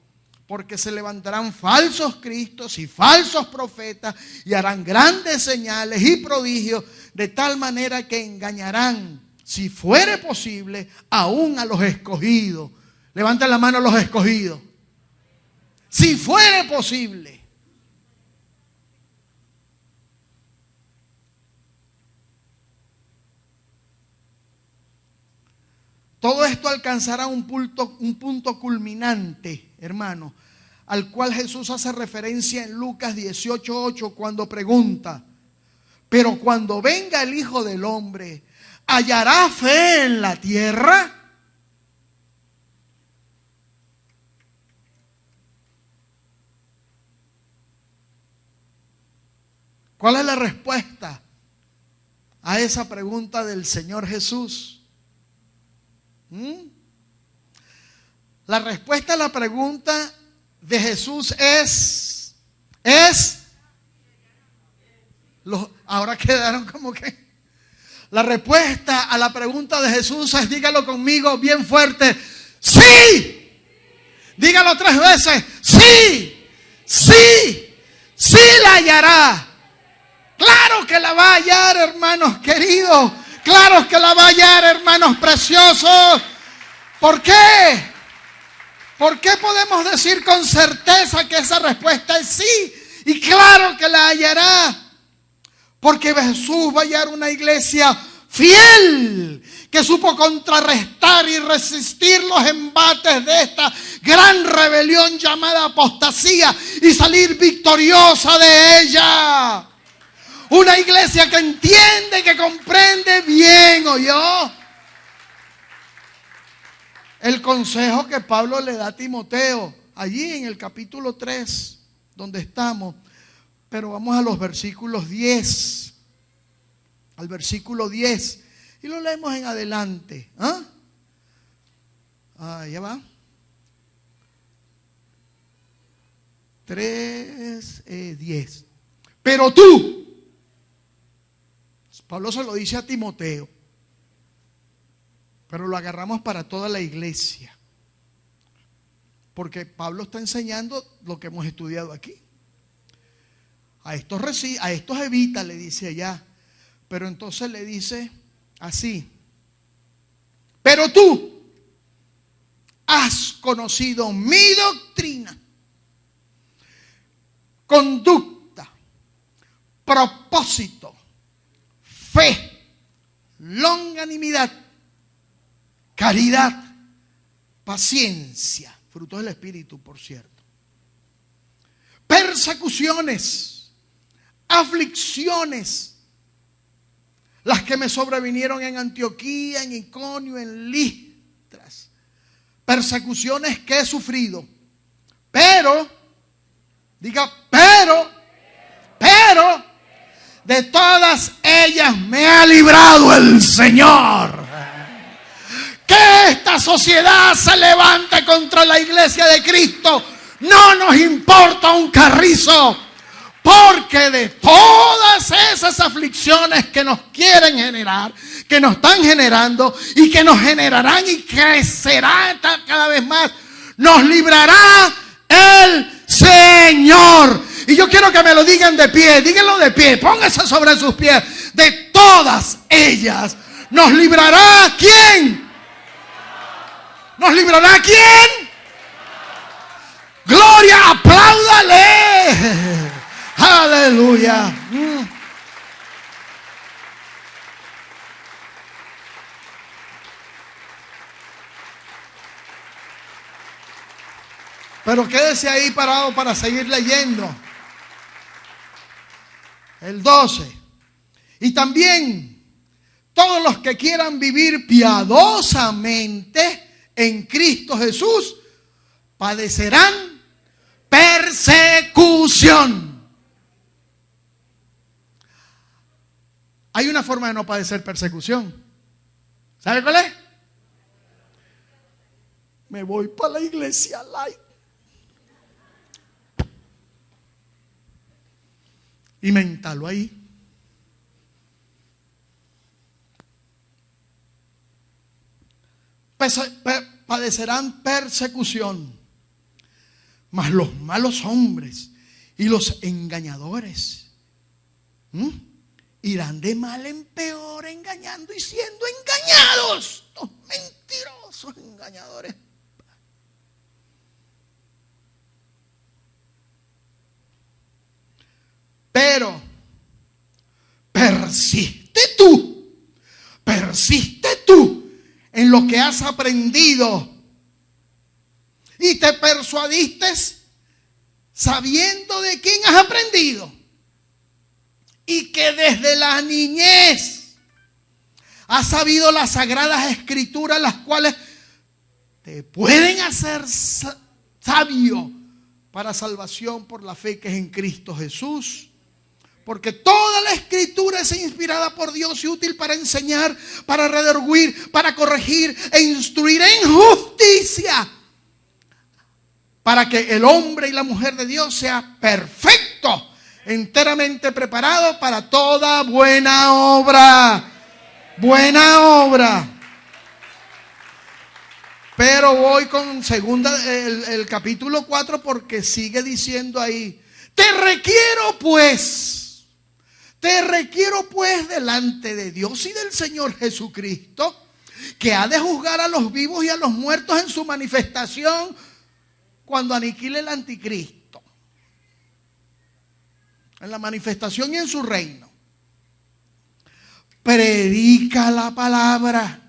Porque se levantarán falsos cristos y falsos profetas y harán grandes señales y prodigios, de tal manera que engañarán, si fuere posible, aún a los escogidos. Levanten la mano los escogidos. Si fuere posible. Todo esto alcanzará un punto culminante, hermano, al cual Jesús hace referencia en Lucas 18:8 cuando pregunta: pero cuando venga el Hijo del Hombre, ¿hallará fe en la tierra? ¿Cuál es la respuesta a esa pregunta del Señor Jesús? La respuesta a la pregunta de Jesús ahora quedaron como que la respuesta a la pregunta de Jesús es, dígalo conmigo bien fuerte, sí. Dígalo 3 veces, sí, sí, sí la hallará. Claro que la va a hallar, hermanos queridos. Claro que la va a hallar, hermanos preciosos. ¿Por qué? ¿Por qué podemos decir con certeza que esa respuesta es sí? Y claro que la hallará. Porque Jesús va a hallar una iglesia fiel, que supo contrarrestar y resistir los embates de esta gran rebelión llamada apostasía y salir victoriosa de ella. Una iglesia que entiende, que comprende bien, ¿oyó? El consejo que Pablo le da a Timoteo, allí en el capítulo 3, donde estamos. Pero vamos a los versículos 10. Al versículo 10. Y lo leemos en adelante. Ya va. 3:10. Pero tú. Pablo se lo dice a Timoteo. Pero lo agarramos para toda la iglesia. Porque Pablo está enseñando lo que hemos estudiado aquí. A estos evita, le dice allá. Pero entonces le dice así. Pero tú has conocido mi doctrina, conducta, propósito, fe, longanimidad, caridad, paciencia, fruto del Espíritu, por cierto, persecuciones, aflicciones, las que me sobrevinieron en Antioquía, en Iconio, en Listras, persecuciones que he sufrido, pero, diga, pero, de todas ellas me ha librado el Señor. Que esta sociedad se levante contra la iglesia de Cristo, no nos importa un carrizo. Porque de todas esas aflicciones que nos quieren generar, que nos están generando y que nos generarán y crecerá cada vez más, nos librará el Señor. Y yo quiero que me lo digan de pie, díganlo de pie, pónganse sobre sus pies. De todas ellas, ¿nos librará quién? ¿Nos librará quién? Gloria, apláudale. Aleluya. Pero quédese ahí parado para seguir leyendo. El 12. Y también todos los que quieran vivir piadosamente en Cristo Jesús padecerán persecución. Hay una forma de no padecer persecución. ¿Sabe cuál es? Me voy para la iglesia light. Y me entalo ahí. Padecerán persecución. Mas los malos hombres y los engañadores irán de mal en peor, engañando y siendo engañados. Los mentirosos engañadores. Pero persiste tú en lo que has aprendido y te persuadiste sabiendo de quién has aprendido y que desde la niñez has sabido las sagradas escrituras, las cuales te pueden hacer sabio para salvación por la fe que es en Cristo Jesús. Porque toda la escritura es inspirada por Dios y útil para enseñar, para redarguir, para corregir e instruir en justicia, para que el hombre y la mujer de Dios sea perfecto, enteramente preparado para toda buena obra. Buena obra. Pero voy con el capítulo 4 porque sigue diciendo ahí: te requiero pues delante de Dios y del Señor Jesucristo, que ha de juzgar a los vivos y a los muertos en su manifestación cuando aniquile el anticristo, en la manifestación y en su reino. Predica la palabra.